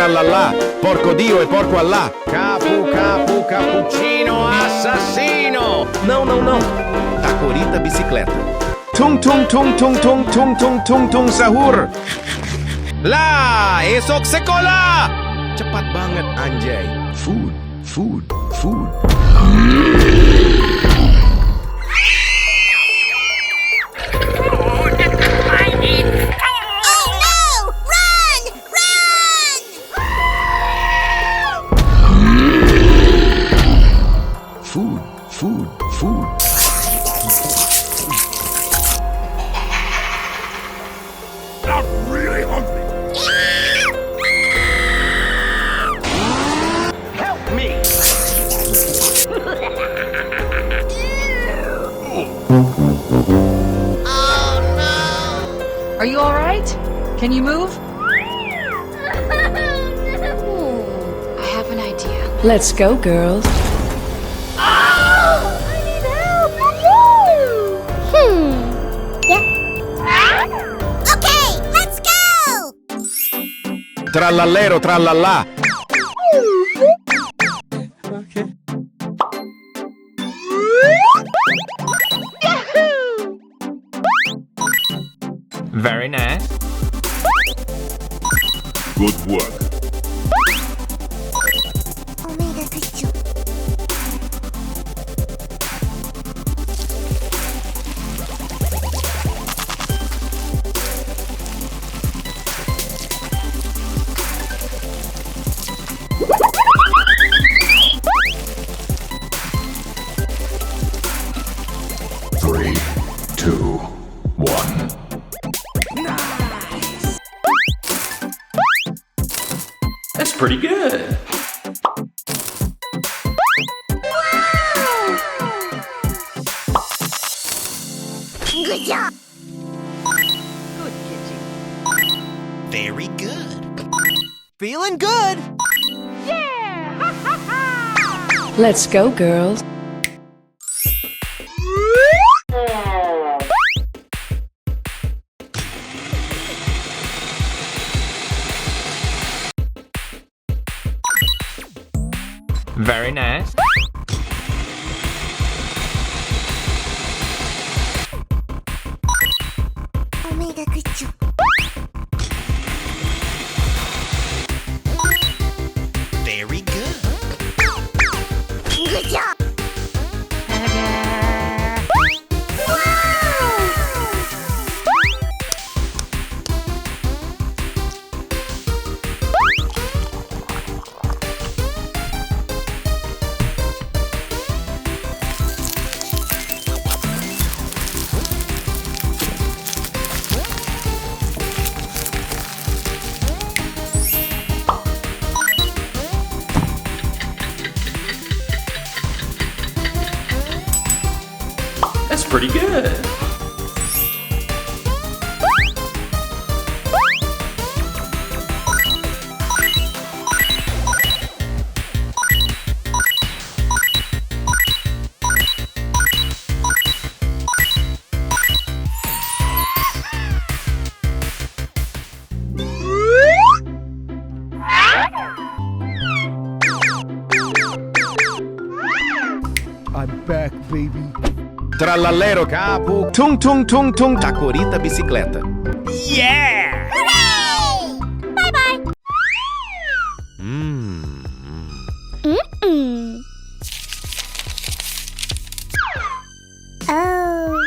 trallallà, porco Dio e porco Allah. Capu, capu, cappuccino, assassino. Não, não, não. Tacorita Bicicleta. Tung, tung, tung, tung, tung, tung, tung, tung, tung, sahur. Lah, Esok Sekolah. Cepat banget, anjay. Food, food, food. Food, food, food. I'm really hungry. Help me! Are you all right? Can you move? I have an idea. Let's go, girls. Okay, let's go! Trallallero, trallallà. Very nice. Good work. Three, two, one. That's pretty good. Good job! Good kitty. Very good. Feeling good. Let's go, girls. Very nice. Very good. Good job! That's pretty good. I'm back, baby. Trallallero, capu. Tung, tung, tung, tung. Tacorita Bicicleta. Yeah! Hooray! Bye-bye! Oh.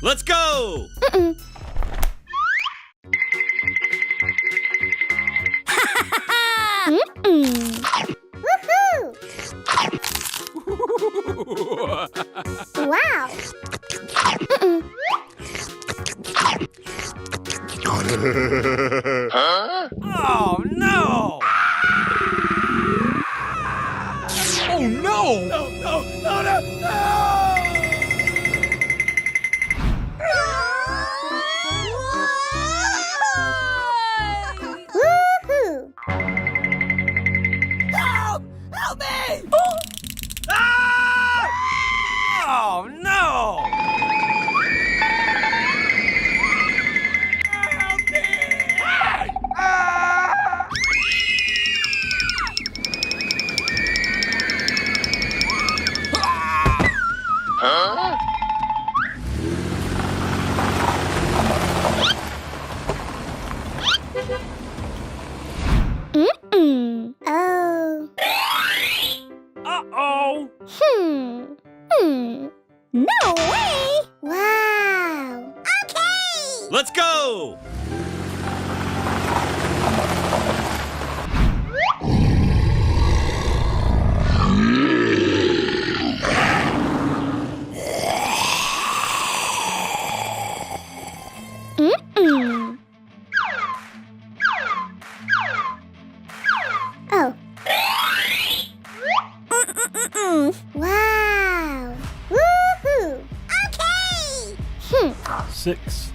Let's go! Woohoo! Wow! Oh. Uh-oh. No way! Wow! Okay! Let's go. Oh. Wow! Woohoo! Okay! 6.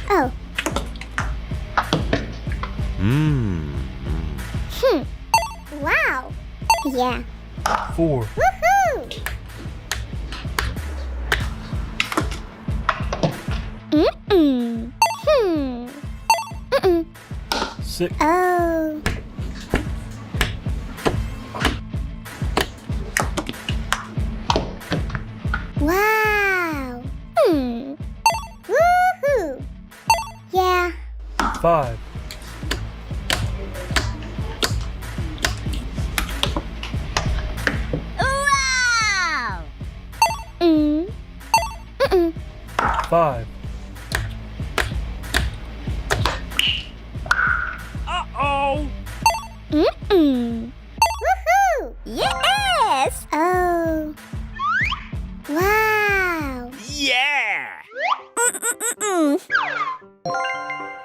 Oh. Wow! Yeah. 4. Woohoo! 6. Oh. Wow. Woohoo. Yeah. 5. Wow. 5. Uh-oh. Woohoo. Yes. Oh. Wow. Yeah.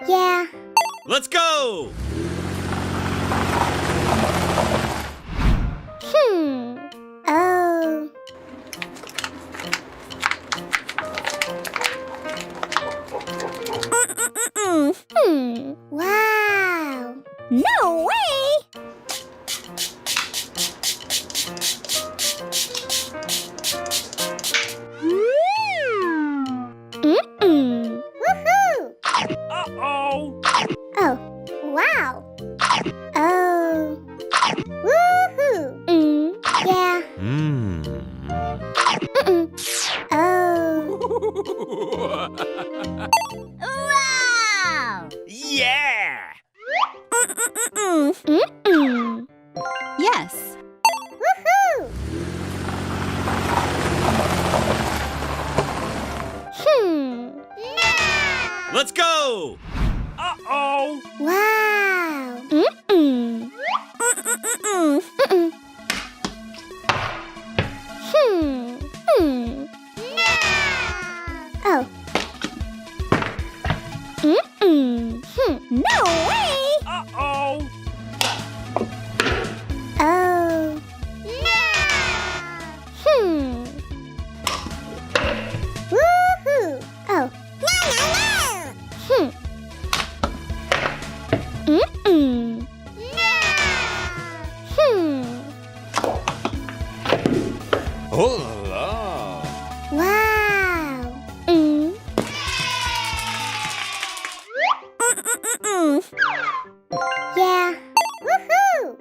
Yeah. Let's go. Oh. Wow. No way. Woohoo. Uh-oh. Oh. Wow. Oh. Woohoo. Yeah. Oh. Wow. Yeah. Yes. Woohoo. No. Let's go. Uh-oh. Wow. No. Oh. No way. Uh-oh. Oh. No. Woohoo. Oh. No. Oh la la. Wow. Yeah. Woohoo.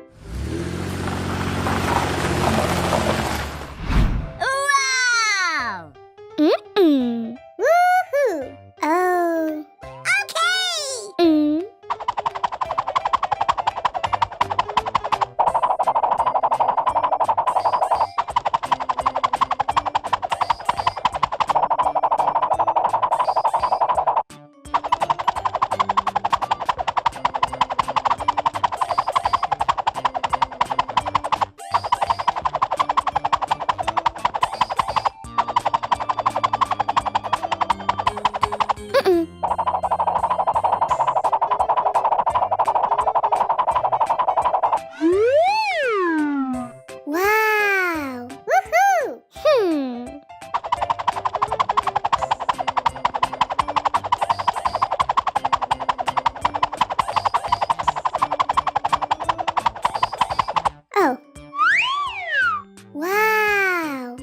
Wow. Woohoo. Oh. Okay. Wow. Woohoo. Oh. Wow.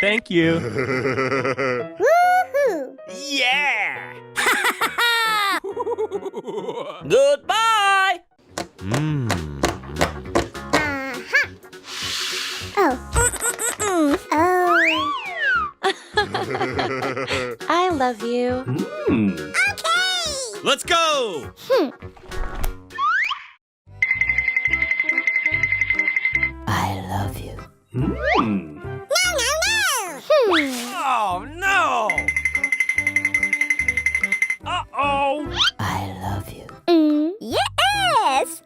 Thank you. Woohoo! Yeah! Goodbye! Oh. Oh. I love you. Okay! Let's go! I love you. No. Oh, no! Uh-oh! I love you. Yes!